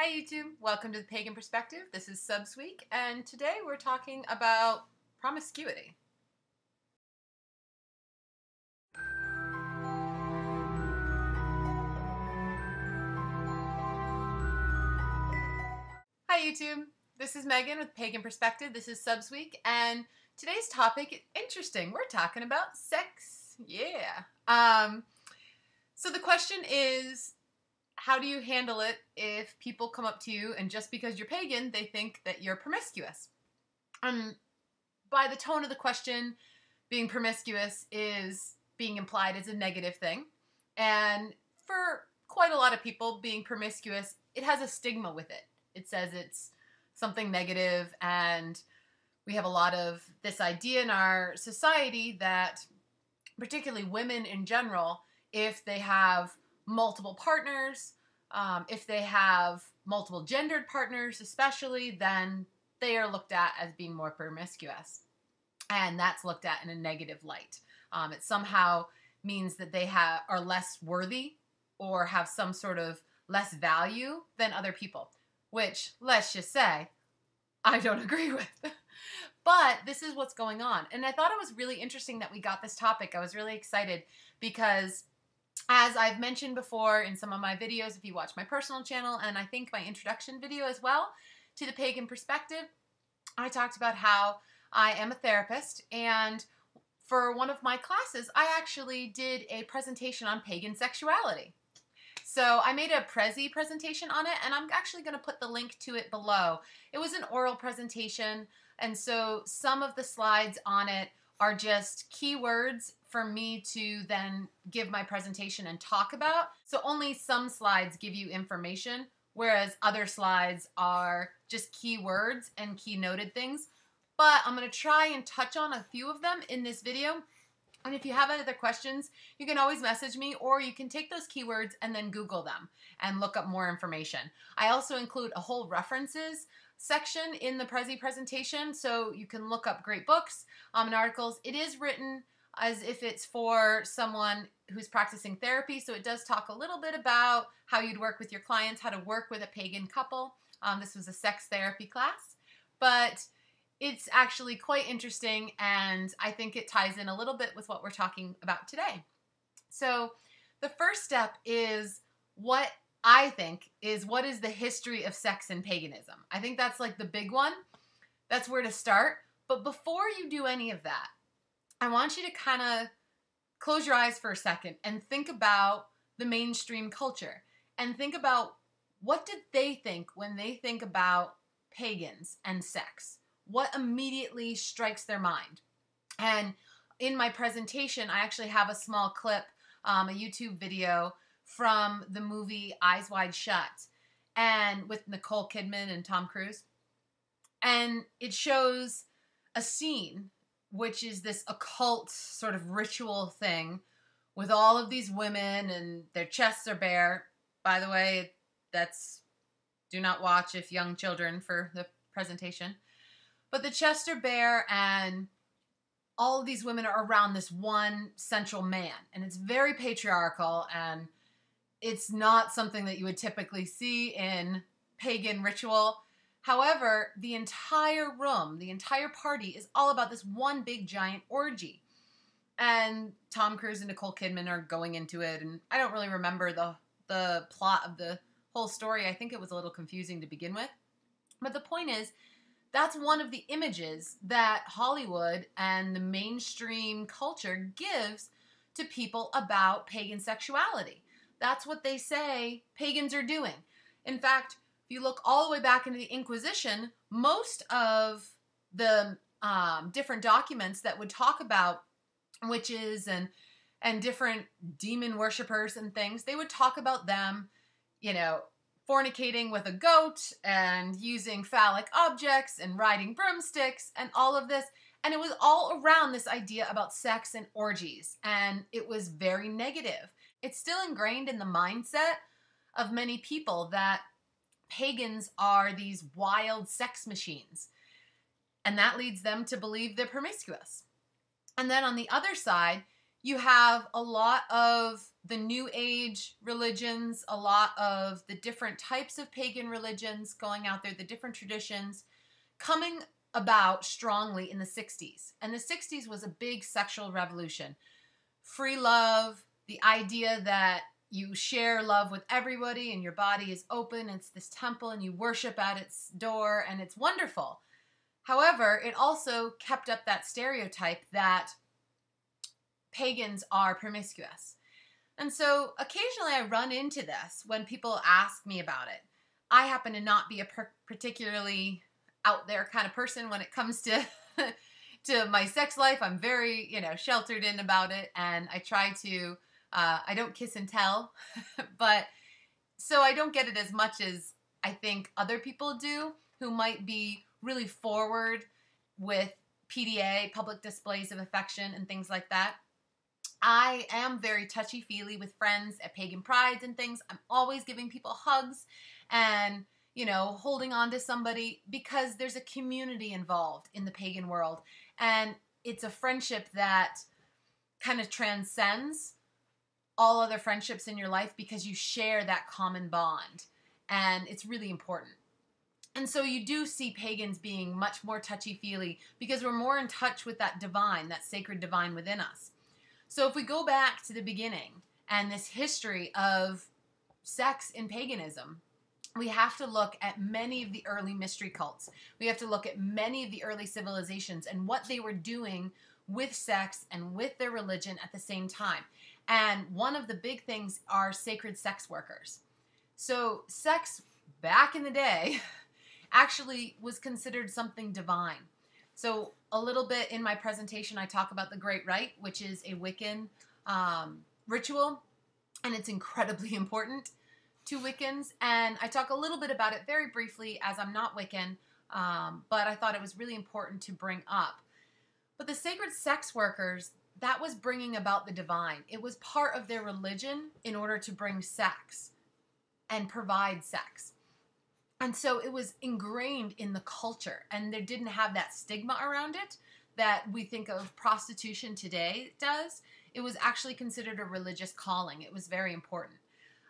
Hi YouTube, welcome to the Pagan Perspective. This is Subs Week, and today we're talking about promiscuity. Hi YouTube, this is Megan with Pagan Perspective. This is Subs Week, and today's topic is interesting. We're talking about sex. Yeah. So the question is, how do you handle it if people come up to you and just because you're pagan, they think that you're promiscuous? By the tone of the question, being promiscuous is being implied as a negative thing. And for quite a lot of people, being promiscuous, it has a stigma with it. It says it's something negative, and we have a lot of this idea in our society that, particularly women in general, if they have multiple partners, if they have multiple gendered partners especially, then they are looked at as being more promiscuous. And that's looked at in a negative light. It somehow means that they are less worthy or have some sort of less value than other people, which, let's just say, I don't agree with. But this is what's going on. And I thought it was really interesting that we got this topic. I was really excited because, as I've mentioned before in some of my videos, if you watch my personal channel, and I think my introduction video as well to the Pagan Perspective, I talked about how I am a therapist, and for one of my classes, I actually did a presentation on pagan sexuality. So I made a Prezi presentation on it, and I'm actually going to put the link to it below. It was an oral presentation, and so some of the slides on it are just keywords for me to then give my presentation and talk about. So only some slides give you information, whereas other slides are just keywords and keynoted things. But I'm going to try and touch on a few of them in this video. And if you have other questions, you can always message me, or you can take those keywords and then Google them and look up more information. I also include a whole references section in the Prezi presentation, so you can look up great books and articles. It is written as if it's for someone who's practicing therapy, so it does talk a little bit about how you'd work with your clients, how to work with a pagan couple. This was a sex therapy class, but it's actually quite interesting, and I think it ties in a little bit with what we're talking about today. So the first step is what I think is, what is the history of sex and paganism? I think that's like the big one. That's where to start. But before you do any of that, I want you to kind of close your eyes for a second and think about the mainstream culture and think about, what did they think when they think about pagans and sex? What immediately strikes their mind? And in my presentation, I actually have a small clip, a YouTube video from the movie Eyes Wide Shut, and with Nicole Kidman and Tom Cruise. And it shows a scene, which is this occult sort of ritual thing with all of these women, and their chests are bare. By the way, do not watch if young children for the presentation. But the chests are bare, and all of these women are around this one central man. And it's very patriarchal, and it's not something that you would typically see in pagan ritual. However, the entire room, the entire party is all about this one big giant orgy. And Tom Cruise and Nicole Kidman are going into it, and I don't really remember the plot of the whole story. I think it was a little confusing to begin with. But the point is, that's one of the images that Hollywood and the mainstream culture gives to people about pagan sexuality. That's what they say pagans are doing. In fact, if you look all the way back into the Inquisition, most of the different documents that would talk about witches and different demon worshippers and things, they would talk about them, fornicating with a goat and using phallic objects and riding broomsticks and all of this. And it was all around this idea about sex and orgies. And it was very negative. It's still ingrained in the mindset of many people that pagans are these wild sex machines. And that leads them to believe they're promiscuous. And then on the other side, you have a lot of the New Age religions, a lot of the different types of pagan religions going out there, the different traditions coming about strongly in the 60s. And the 60s was a big sexual revolution. Free love, the idea that you share love with everybody and your body is open, it's this temple and you worship at its door and it's wonderful. However, it also kept up that stereotype that pagans are promiscuous. And so occasionally I run into this when people ask me about it. I happen to not be a particularly out there kind of person when it comes to to my sex life. I'm very, sheltered in about it, and I try to I don't kiss and tell, but so I don't get it as much as I think other people do who might be really forward with PDA, public displays of affection and things like that. I am very touchy-feely with friends at pagan prides and things. I'm always giving people hugs and, holding on to somebody because there's a community involved in the pagan world. And it's a friendship that kind of transcends all other friendships in your life because you share that common bond. And it's really important. And so you do see pagans being much more touchy-feely because we're more in touch with that divine, that sacred divine within us. So if we go back to the beginning and this history of sex in paganism, we have to look at many of the early mystery cults. We have to look at many of the early civilizations and what they were doing with sex and with their religion at the same time. And one of the big things are sacred sex workers. So sex back in the day actually was considered something divine. So a little bit in my presentation, I talk about the Great Rite, which is a Wiccan ritual, and it's incredibly important to Wiccans. And I talk a little bit about it very briefly as I'm not Wiccan, but I thought it was really important to bring up. But the sacred sex workers, that was bringing about the divine. It was part of their religion in order to bring sex and provide sex. And so it was ingrained in the culture, and they didn't have that stigma around it that we think of prostitution today does. It was actually considered a religious calling. It was very important.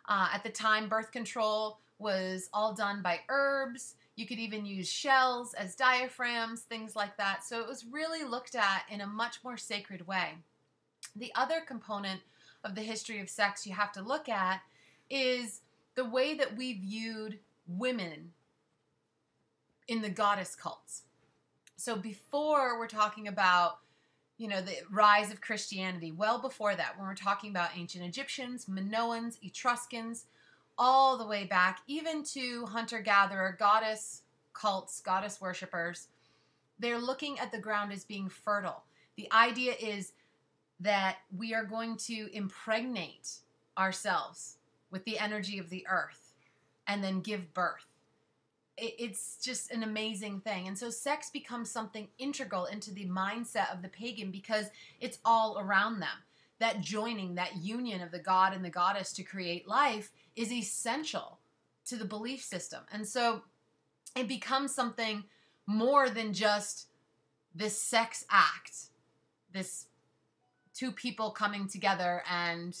At the time, birth control was all done by herbs. You could even use shells as diaphragms, things like that. So it was really looked at in a much more sacred way. The other component of the history of sex you have to look at is the way that we viewed women in the goddess cults. So before we're talking about, the rise of Christianity, well before that, when we're talking about ancient Egyptians, Minoans, Etruscans, all the way back, even to hunter-gatherer, goddess cults, goddess worshippers, they're looking at the ground as being fertile. The idea is that we are going to impregnate ourselves with the energy of the earth and then give birth. It's just an amazing thing. And so sex becomes something integral into the mindset of the pagan because it's all around them. That joining, that union of the god and the goddess to create life is essential to the belief system. And so it becomes something more than just this sex act, this two people coming together and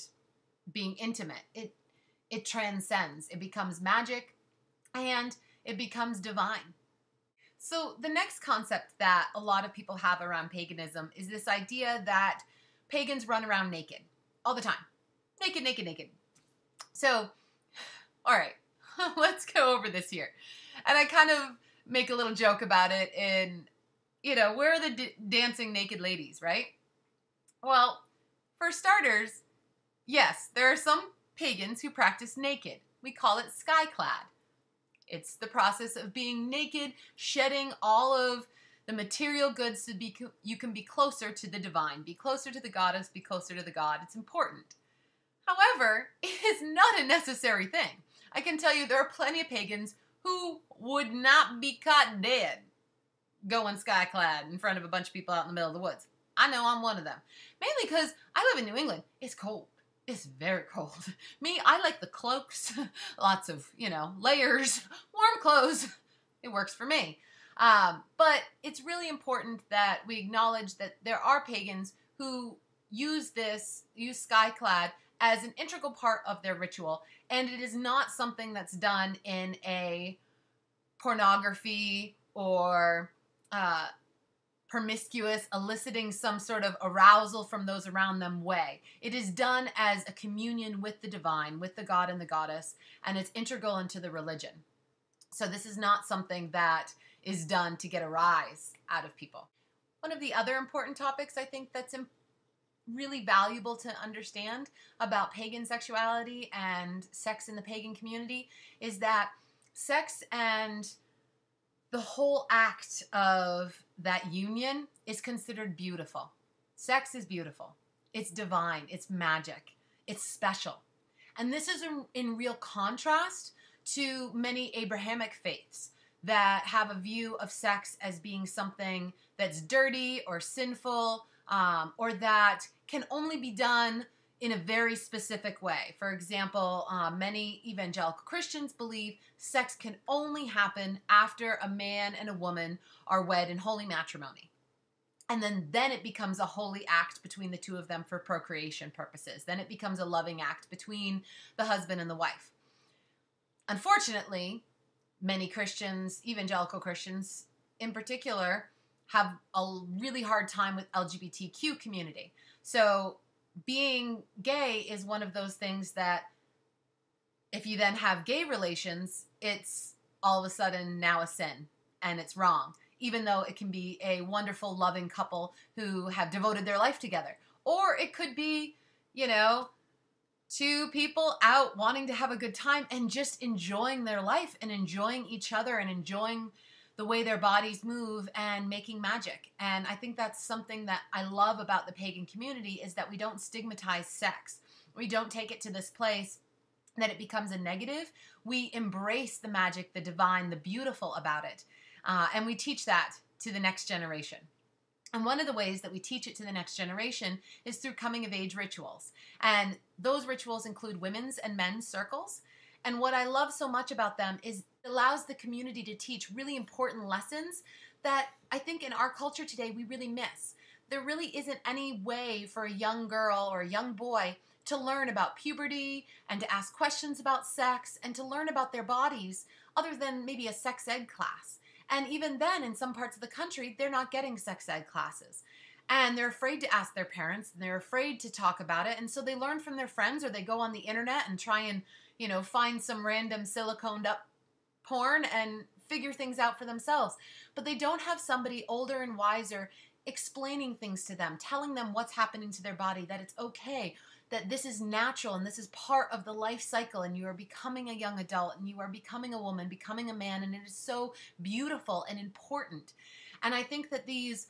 being intimate. It transcends. It becomes magic and it becomes divine. So the next concept that a lot of people have around paganism is this idea that pagans run around naked all the time. Naked, naked, naked. So, all right, let's go over this here. And I kind of make a little joke about it in, where are the dancing naked ladies, right? Well, for starters, yes, there are some pagans who practice naked. We call it skyclad. It's the process of being naked, shedding all of the material goods so you can be closer to the divine, be closer to the goddess, be closer to the god. It's important. However, it is not a necessary thing. I can tell you there are plenty of pagans who would not be caught dead going skyclad in front of a bunch of people out in the middle of the woods. I know I'm one of them. Mainly because I live in New England. It's cold. It's very cold. Me, I like the cloaks, lots of, layers, warm clothes. It works for me. But it's really important that we acknowledge that there are pagans who use skyclad as an integral part of their ritual. And it is not something that's done in a pornography or promiscuous, eliciting some sort of arousal from those around them way. It is done as a communion with the divine, with the god and the goddess, and it's integral into the religion. So this is not something that is done to get a rise out of people. One of the other important topics I think that's really valuable to understand about pagan sexuality and sex in the pagan community is that sex and the whole act of that union is considered beautiful. Sex is beautiful. It's divine. It's magic. It's special. And this is in real contrast to many Abrahamic faiths that have a view of sex as being something that's dirty or sinful, or that can only be done in a very specific way. For example, many evangelical Christians believe sex can only happen after a man and a woman are wed in holy matrimony. And then it becomes a holy act between the two of them for procreation purposes. Then it becomes a loving act between the husband and the wife. Unfortunately, many Christians, evangelical Christians in particular, have a really hard time with LGBTQ community. So being gay is one of those things that if you then have gay relations, it's all of a sudden now a sin and it's wrong, even though it can be a wonderful, loving couple who have devoted their life together. Or it could be, two people out wanting to have a good time and just enjoying their life and enjoying each other and enjoying the way their bodies move and making magic. And I think that's something that I love about the pagan community is that we don't stigmatize sex. We don't take it to this place that it becomes a negative. We embrace the magic, the divine, the beautiful about it. And we teach that to the next generation. And one of the ways that we teach it to the next generation is through coming of age rituals. And those rituals include women's and men's circles. And what I love so much about them is it allows the community to teach really important lessons that I think in our culture today we really miss. There really isn't any way for a young girl or a young boy to learn about puberty and to ask questions about sex and to learn about their bodies other than maybe a sex ed class. And even then, in some parts of the country, they're not getting sex ed classes. And they're afraid to ask their parents, and they're afraid to talk about it. And so they learn from their friends or they go on the internet and try and, find some random siliconed up porn and figure things out for themselves. But they don't have somebody older and wiser explaining things to them, telling them what's happening to their body, that it's okay, that this is natural and this is part of the life cycle and you are becoming a young adult and you are becoming a woman, becoming a man, and it is so beautiful and important. And I think that these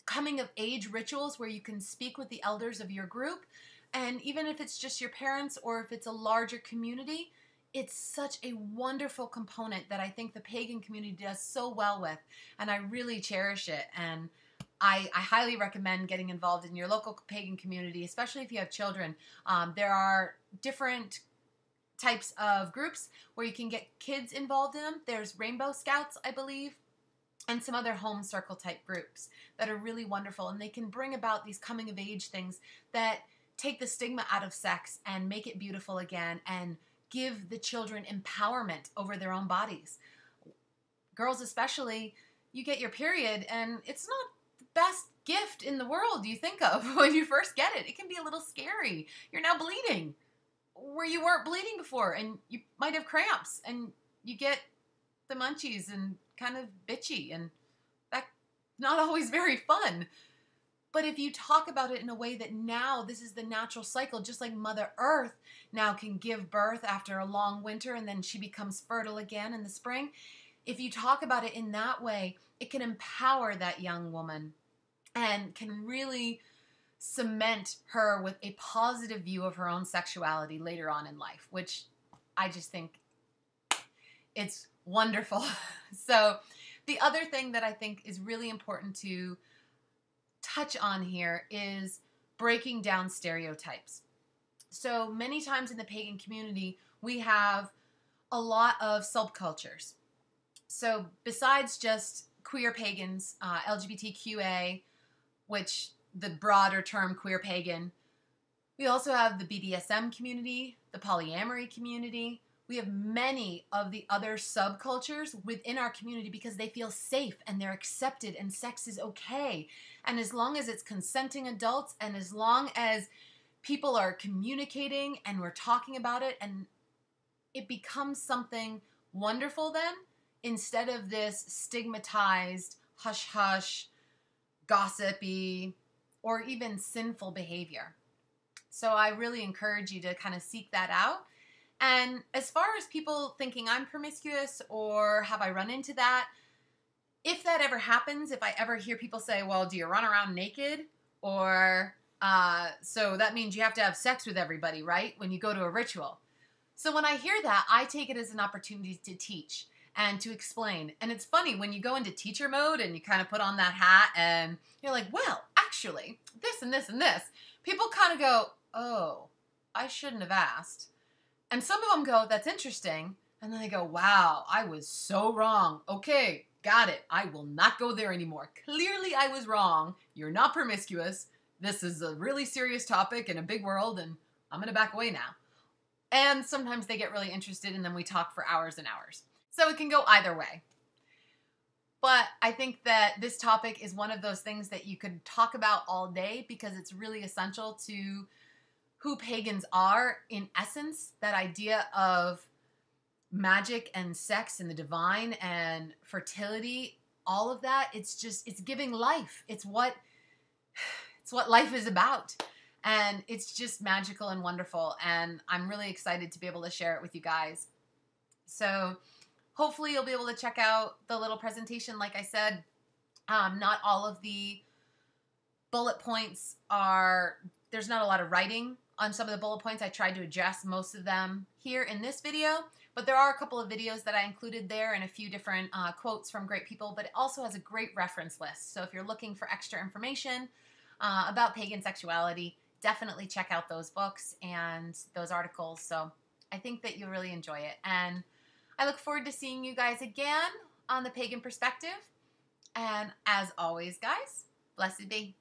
coming of age rituals where you can speak with the elders of your group, and even if it's just your parents or if it's a larger community, it's such a wonderful component that I think the pagan community does so well with, and I really cherish it. And I highly recommend getting involved in your local pagan community, especially if you have children. There are different types of groups where you can get kids involved in them. There's Rainbow Scouts, I believe, and some other home circle type groups that are really wonderful. And they can bring about these coming of age things that take the stigma out of sex and make it beautiful again and give the children empowerment over their own bodies. Girls especially, you get your period and it's not best gift in the world you think of when you first get it. It can be a little scary. You're now bleeding where you weren't bleeding before, and you might have cramps, and you get the munchies and kind of bitchy, and that's not always very fun. But if you talk about it in a way that now this is the natural cycle, just like Mother Earth now can give birth after a long winter and then she becomes fertile again in the spring, if you talk about it in that way, it can empower that young woman and can really cement her with a positive view of her own sexuality later on in life, which I just think it's wonderful. So the other thing that I think is really important to touch on here is breaking down stereotypes. So many times in the pagan community, we have a lot of subcultures. So besides just queer pagans, LGBTQA, which the broader term queer pagan, We also have the BDSM community, the polyamory community. We have many of the other subcultures within our community because they feel safe and they're accepted and sex is okay. And as long as it's consenting adults and as long as people are communicating and we're talking about it, and it becomes something wonderful then, instead of this stigmatized, hush-hush, gossipy, or even sinful behavior. So I really encourage you to kind of seek that out. And as far as people thinking I'm promiscuous or have I run into that, if that ever happens, if I ever hear people say, well, do you run around naked? Or, so that means you have to have sex with everybody, right? When you go to a ritual. So when I hear that, I take it as an opportunity to teach and to explain. And it's funny when you go into teacher mode and you kind of put on that hat and you're like, well, actually, this and this and this. People kind of go, oh, I shouldn't have asked. And some of them go, that's interesting. And then they go, wow, I was so wrong. Okay, got it. I will not go there anymore. Clearly I was wrong. You're not promiscuous. This is a really serious topic in a big world and I'm going to back away now. And sometimes they get really interested and then we talk for hours and hours. So it can go either way. But I think that this topic is one of those things that you could talk about all day because it's really essential to who pagans are in essence, that idea of magic and sex and the divine and fertility, all of that. It's giving life. It's what life is about. And it's just magical and wonderful. And I'm really excited to be able to share it with you guys. So hopefully you'll be able to check out the little presentation. Like I said, not all of the bullet points there's not a lot of writing on some of the bullet points. I tried to address most of them here in this video, but there are a couple of videos that I included there and a few different quotes from great people, but it also has a great reference list. So if you're looking for extra information about pagan sexuality, definitely check out those books and those articles. So I think that you'll really enjoy it. And I look forward to seeing you guys again on the Pagan Perspective. And as always, guys, blessed be.